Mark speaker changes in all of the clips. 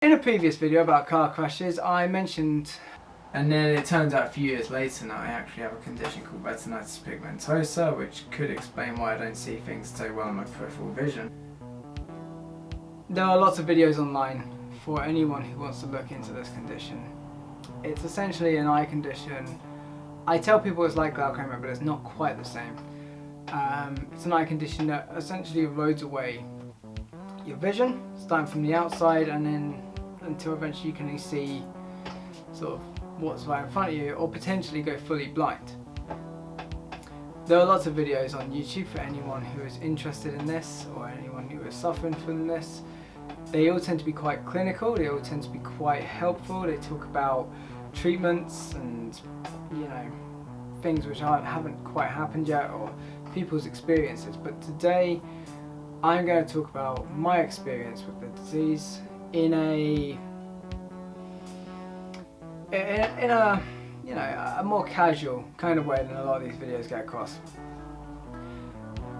Speaker 1: In a previous video about car crashes, I mentioned, and then it turns out a few years later now, I actually have a condition called Retinitis Pigmentosa, which could explain why I don't see things so well in my peripheral vision. There are lots of videos online for anyone who wants to look into this condition. It's essentially an eye condition. I tell people it's like glaucoma, but it's not quite the same. It's an eye condition that essentially erodes away your vision, starting from the outside and then until eventually you can only see sort of what's right in front of you, or potentially go fully blind. There are lots of videos on YouTube for anyone who is interested in this or anyone who is suffering from this. They all tend to be quite clinical, they all tend to be quite helpful. They talk about treatments and, you know, things which haven't quite happened yet, or people's experiences. But today I'm going to talk about my experience with the disease in a more casual kind of way than a lot of these videos get across.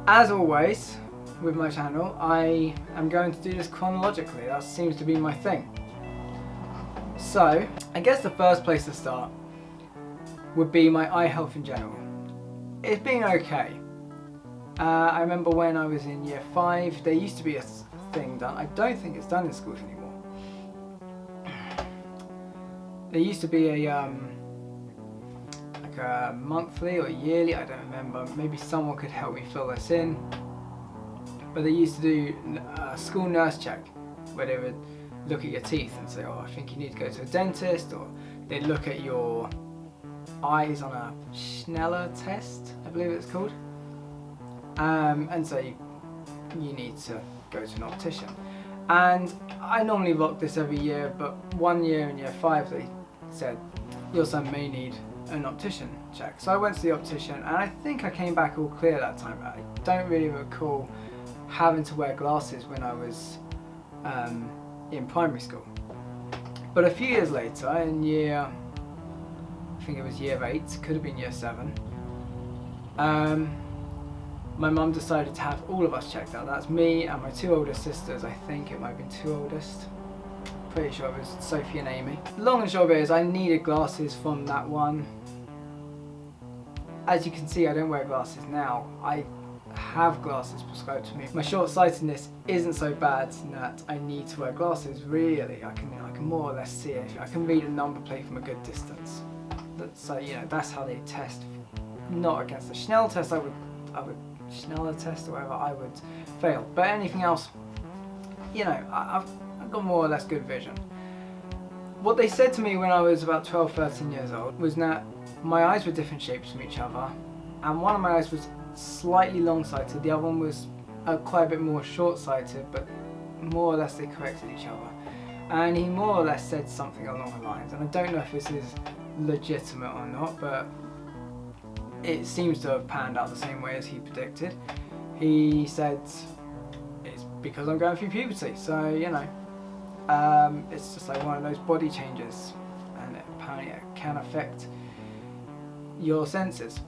Speaker 1: As always with my channel, I am going to do this chronologically. That seems to be my thing. So I guess the first place to start would be my eye health in general. It's been okay. I remember when I was in year 5, there used to be a thing done. I don't think it's done in schools anymore. There used to be a like a monthly or yearly, I don't remember. Maybe someone could help me fill this in. But they used to do a school nurse check where they would look at your teeth and say, oh, I think you need to go to a dentist, or they'd look at your eyes on a Schneller test, I believe it's called. And say you need to go to an optician. And I normally rock this every year, but one year in year 5 they said your son may need an optician check. So I went to the optician and I think I came back all clear that time. I don't really recall having to wear glasses when I was in primary school. But a few years later, in year, I think it was year 8, could have been year 7, my mum decided to have all of us checked out. That's me and my 2 older sisters. I think it might have been 2 oldest. Pretty sure it was Sophie and Amy. Long and short of it is I needed glasses from that one. As you can see, I don't wear glasses now. I have glasses prescribed to me. My short-sightedness isn't so bad that I need to wear glasses, really. I can more or less see it. I can read a number plate from a good distance. So, you know, that's how they test. Not against the Schnell test, I would Schneller test or whatever, I would fail. But anything else, you know, I've got more or less good vision. What they said to me when I was about 12, 13 years old was that my eyes were different shapes from each other, and one of my eyes was slightly long-sighted, the other one was quite a bit more short-sighted, but more or less they corrected each other. And he more or less said something along the lines, and I don't know if this is legitimate or not, but it seems to have panned out the same way as he predicted. He said it's because I'm going through puberty, so you know, it's just like one of those body changes, and apparently it can affect your senses.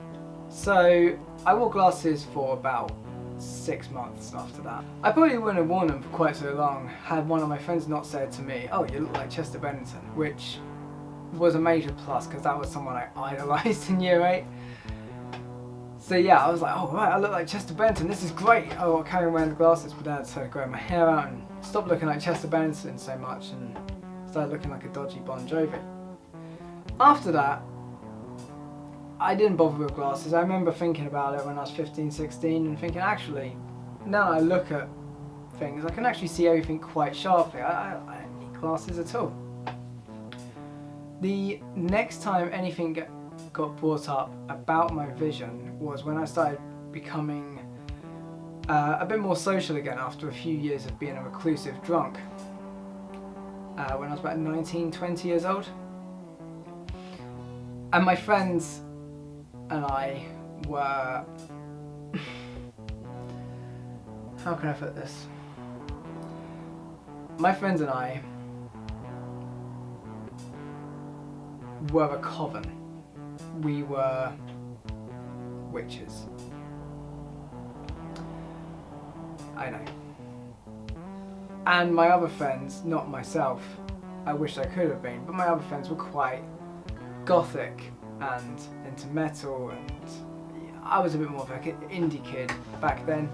Speaker 1: So I wore glasses for about 6 months after that. I probably wouldn't have worn them for quite so long had one of my friends not said to me, oh, you look like Chester Bennington, which was a major plus because that was someone I idolised in year 8. So yeah, I was like, oh right, I look like Chester Bennington, this is great. Oh, I'll carry on wearing the glasses, but then I started growing my hair out and stopped looking like Chester Bennington so much and started looking like a dodgy Bon Jovi. After that, I didn't bother with glasses. I remember thinking about it when I was 15, 16 and thinking, actually, now that I look at things, I can actually see everything quite sharply. I don't need glasses at all. The next time anything got brought up about my vision was when I started becoming a bit more social again after a few years of being a reclusive drunk. When I was about 19, 20 years old. And my friends and I were... how can I put this? My friends and I were a coven. We were witches. I know. And my other friends, not myself, I wish I could have been, but my other friends were quite gothic and into metal, and I was a bit more of like an indie kid back then.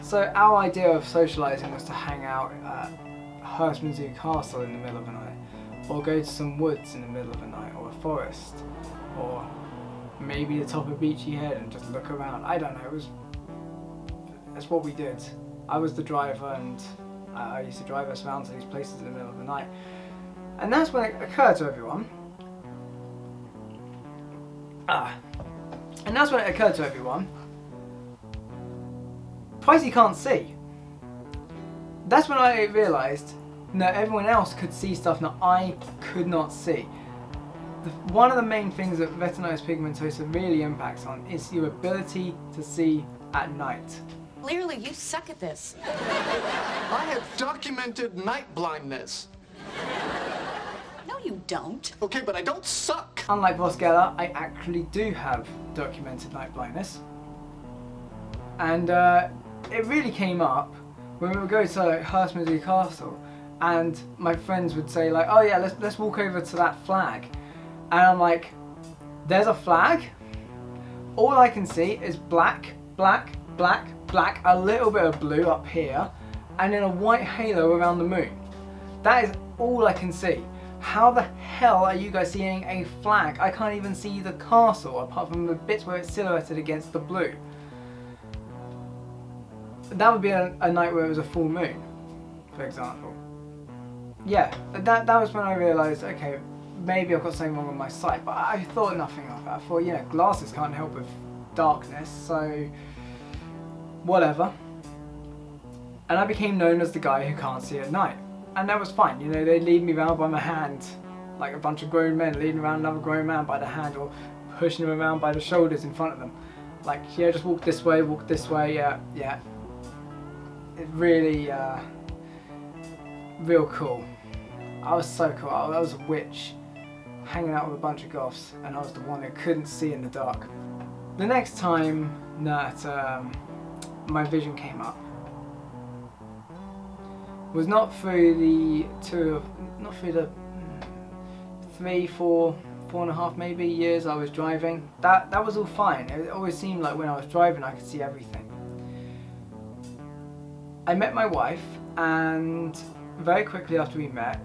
Speaker 1: So our idea of socialising was to hang out at Herstman Zoo Castle in the middle of the night, or go to some woods in the middle of the night, or a forest, or maybe the top of Beachy Head and just look around. I don't know, that's what we did. I was the driver, and I used to drive us around to these places in the middle of the night. And that's when it occurred to everyone. And that's when it occurred to everyone, Pricey can't see. That's when I realised that everyone else could see stuff that I could not see. One of the main things that retinitis pigmentosa really impacts on is your ability to see at night.
Speaker 2: Clearly, you suck at this.
Speaker 3: I have documented night blindness.
Speaker 2: No, you don't.
Speaker 3: Okay, but I don't suck.
Speaker 1: Unlike Boss Geller, I actually do have documented night blindness. And it really came up when we would go to like, Herstman Zoo Castle, and my friends would say like, oh yeah, let's walk over to that flag. And I'm like, there's a flag? All I can see is black, black, black, black, a little bit of blue up here, and then a white halo around the moon. That is all I can see. How the hell are you guys seeing a flag? I can't even see the castle apart from the bits where it's silhouetted against the blue. That would be a night where it was a full moon, for example. Yeah, that was when I realised, okay, maybe I've got something wrong with my sight, but I thought nothing of it. I thought, you know, glasses can't help with darkness, so whatever. And I became known as the guy who can't see at night. And that was fine, you know, they'd lead me around by my hand, like a bunch of grown men leading around another grown man by the hand, or pushing him around by the shoulders in front of them. Like, yeah, just walk this way, yeah. It really, real cool. I was so cool. I was a witch, hanging out with a bunch of goths, and I was the one who couldn't see in the dark. The next time that my vision came up was not through the 4.5 maybe years I was driving. That was all fine. It always seemed like when I was driving I could see everything. I met my wife, and very quickly after we met,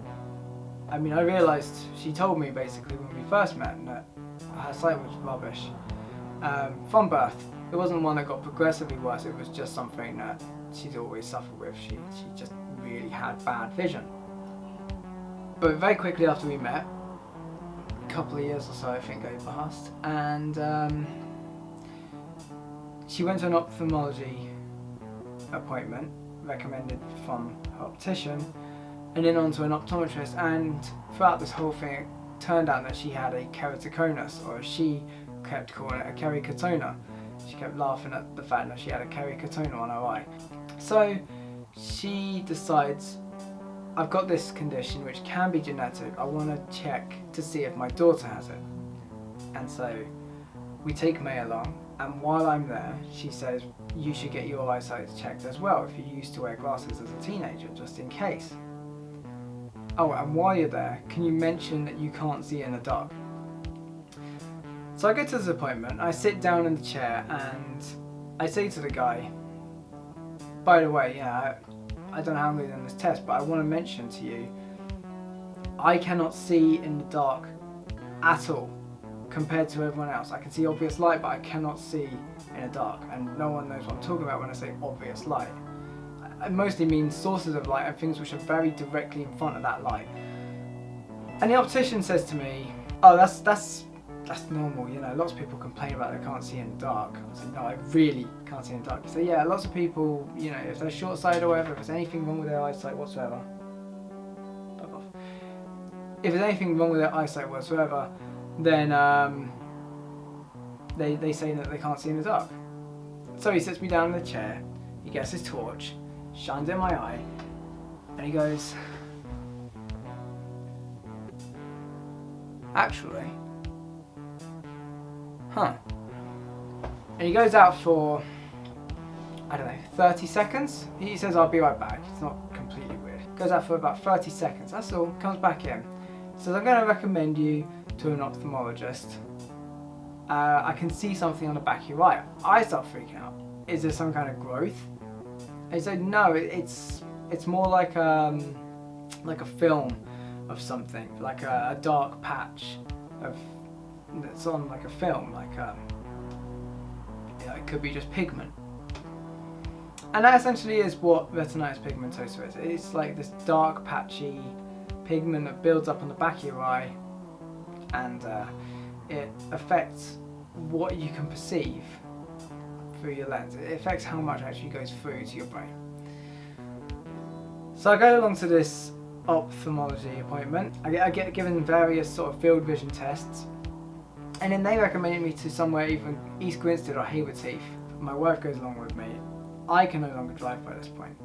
Speaker 1: I mean, I realised, she told me basically when we first met that her sight was rubbish from birth. It wasn't one that got progressively worse, it was just something that she's always suffered with. She just really had bad vision. But very quickly after we met, a couple of years or so I think go past, and she went to an ophthalmology appointment recommended from her optician, and then on to an optometrist, and throughout this whole thing it turned out that she had a keratoconus, or as she kept calling it, a kericatona. She kept laughing at the fact that she had a kericatona on her eye. So she decides, I've got this condition which can be genetic, I want to check to see if my daughter has it. And so we take May along, and while I'm there she says, you should get your eyesight checked as well if you used to wear glasses as a teenager, just in case. Oh, and while you're there, can you mention that you can't see in the dark? So I go to this appointment, I sit down in the chair, and I say to the guy, by the way, yeah, I don't know how I'm going to do this test, but I want to mention to you, I cannot see in the dark at all compared to everyone else. I can see obvious light, but I cannot see in the dark, and no one knows what I'm talking about when I say obvious light. I mostly mean sources of light and things which are very directly in front of that light. And the optician says to me, oh, that's normal, you know, lots of people complain about they can't see in the dark. I said, no, I really can't see in the dark. So yeah, lots of people, you know, if they're short-sighted or whatever, if there's anything wrong with their eyesight whatsoever, fuck off. If there's anything wrong with their eyesight whatsoever, then they say that they can't see in the dark. So he sits me down in the chair, he gets his torch, shines in my eye, and he goes, actually, huh. And he goes out for, I don't know, 30 seconds. He says, I'll be right back. It's not completely weird. goes out for about 30 seconds, that's all, comes back in. So I'm going to recommend you to an ophthalmologist. I can see something on the back of your eye. I start freaking out. Is there some kind of growth? And he said, no, it's more like a film of something, like a dark patch of that's on like a film, like it could be just pigment. And that essentially is what retinitis pigmentosa is. It's like this dark patchy pigment that builds up on the back of your eye, and it affects what you can perceive through your lens. It affects how much actually goes through to your brain. So I go along to this ophthalmology appointment. I get given various sort of field vision tests, and then they recommended me to somewhere either East Grinstead or Hayward Heath. My wife goes along with me. I can no longer drive by this point.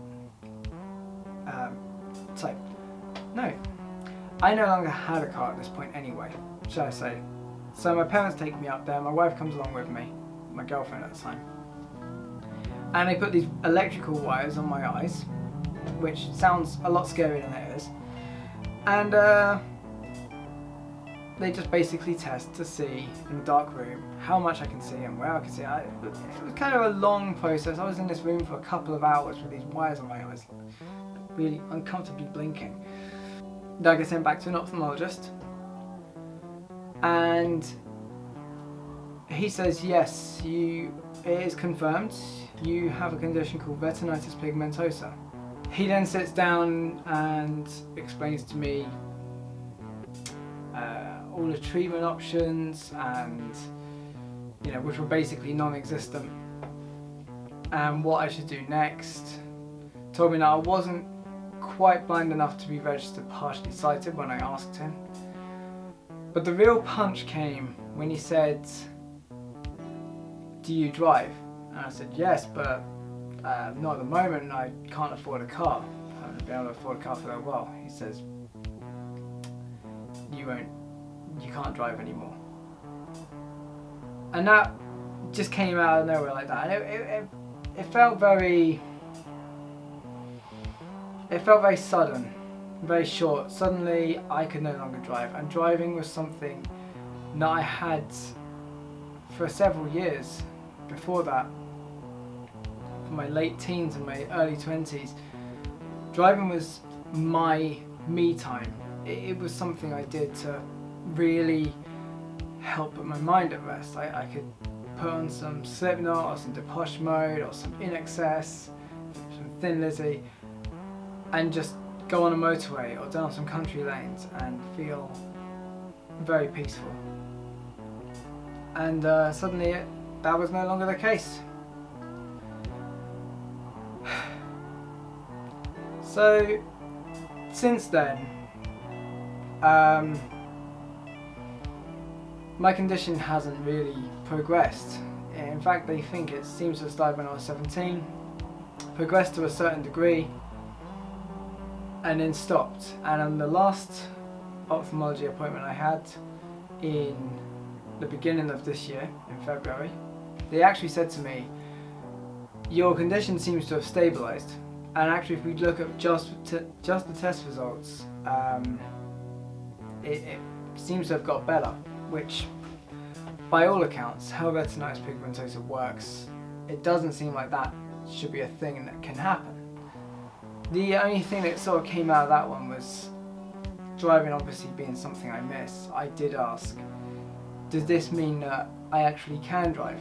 Speaker 1: No, I no longer had a car at this point anyway, shall I say. So my parents take me up there, my wife comes along with me, my girlfriend at the time. And they put these electrical wires on my eyes, which sounds a lot scarier than it is. And they just basically test to see in the dark room how much I can see and where I can see. It was kind of a long process. I was in this room for a couple of hours with these wires on my eyes, really uncomfortably blinking. Then I get sent back to an ophthalmologist, and he says, yes, it is confirmed, you have a condition called retinitis pigmentosa. He then sits down and explains to me all the treatment options, and which were basically non-existent, and what I should do next. Told me that I wasn't quite blind enough to be registered partially sighted when I asked him. But the real punch came when he said, do you drive? And I said, yes, but not at the moment, and I can't afford a car. I haven't been able to afford a car for a while. He says, you can't drive anymore. And that just came out of nowhere like that. And it felt very sudden, very short. Suddenly I could no longer drive, and driving was something that I had for several years before that. For my late teens and my early 20s, driving was my me time. It was something I did to really help put my mind at rest. I could put on some Slipknot or some Depeche Mode or some In Excess, some Thin Lizzy, and just go on a motorway or down some country lanes and feel very peaceful. And suddenly that was no longer the case. So since then, my condition hasn't really progressed. In fact, they think it seems to have started when I was 17, progressed to a certain degree, and then stopped. And on the last ophthalmology appointment I had in the beginning of this year, in February, they actually said to me, your condition seems to have stabilised. And actually, if we look at just the test results, it seems to have got better, which by all accounts, how retinitis pigmentosa works, it doesn't seem like that should be a thing that can happen. The only thing that sort of came out of that one was driving obviously being something I miss. I did ask, does this mean that I actually can drive?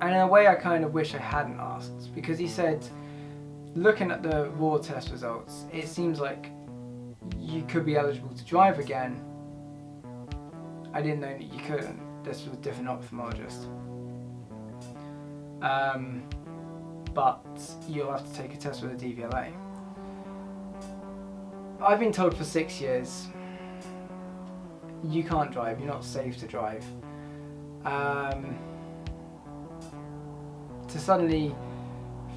Speaker 1: And in a way I kind of wish I hadn't asked, because he said, looking at the raw test results, it seems like you could be eligible to drive again. I didn't know that you couldn't. This was a different ophthalmologist. But you'll have to take a test with a DVLA. I've been told for 6 years, you can't drive, you're not safe to drive. To suddenly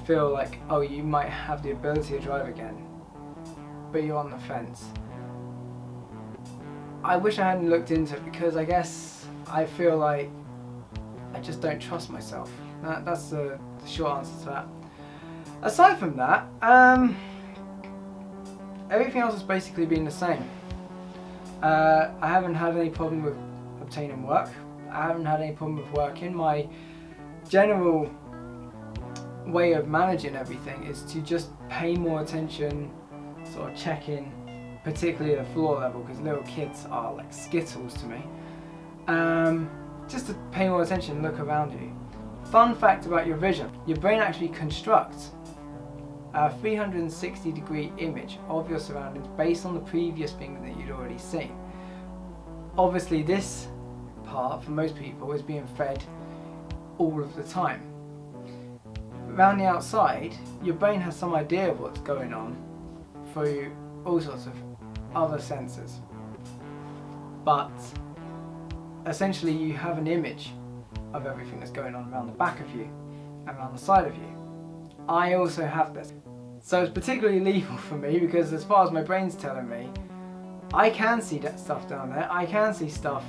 Speaker 1: feel like, oh, you might have the ability to drive again, but you're on the fence. I wish I hadn't looked into it, because I guess I feel like I just don't trust myself. That's the short answer to that. Aside from that, everything else has basically been the same. I haven't had any problem with obtaining work. I haven't had any problem with working. My general way of managing everything is to just pay more attention, sort of check in, particularly at the floor level, because little kids are like Skittles to me. Just to pay more attention, look around you. Fun fact about your vision: your brain actually constructs a 360-degree image of your surroundings based on the previous thing that you'd already seen. Obviously this part, for most people, is being fed all of the time. Around the outside, your brain has some idea of what's going on through all sorts of other senses. But essentially you have an image of everything that's going on around the back of you and around the side of you. I also have this. So it's particularly lethal for me because as far as my brain's telling me, I can see that stuff down there, I can see stuff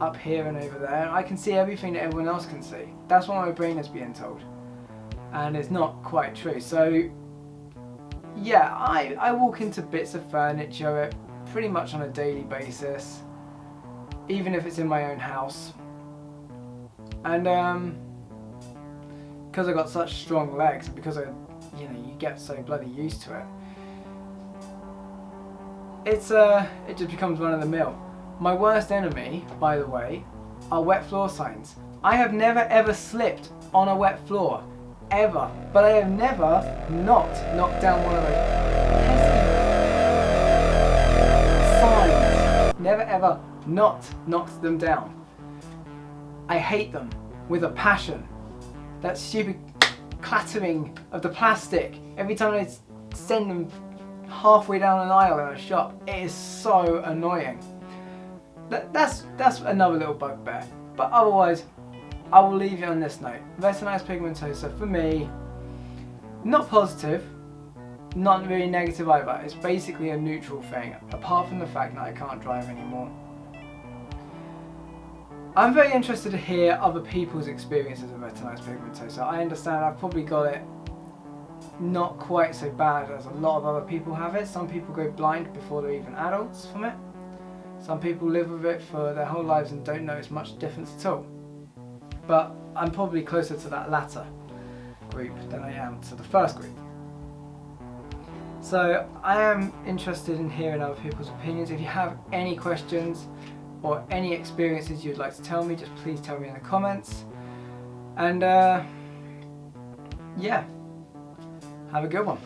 Speaker 1: up here and over there, and I can see everything that everyone else can see. That's what my brain is being told. And it's not quite true. So yeah, I walk into bits of furniture pretty much on a daily basis, even if it's in my own house. And because I got such strong legs, because you get so bloody used to it, it just becomes one of the mill. My worst enemy, by the way, are wet floor signs. I have never ever slipped on a wet floor, ever, but I have never not knocked down one of those pesky signs. Never ever not knocked them down. I hate them with a passion. That stupid clattering of the plastic every time I send them halfway down an aisle in a shop, it is so annoying. That's another little bugbear. But otherwise, I will leave you on this note. Retinitis pigmentosa, for me, not positive, not really negative either. It's basically a neutral thing, apart from the fact that I can't drive anymore. I'm very interested to hear other people's experiences of retinitis pigmentosa. I understand I've probably got it not quite so bad as a lot of other people have it. Some people go blind before they're even adults from it. Some people live with it for their whole lives and don't notice much difference at all. But I'm probably closer to that latter group than I am to the first group. So I am interested in hearing other people's opinions. If you have any questions or any experiences you'd like to tell me, just please tell me in the comments. And yeah, have a good one.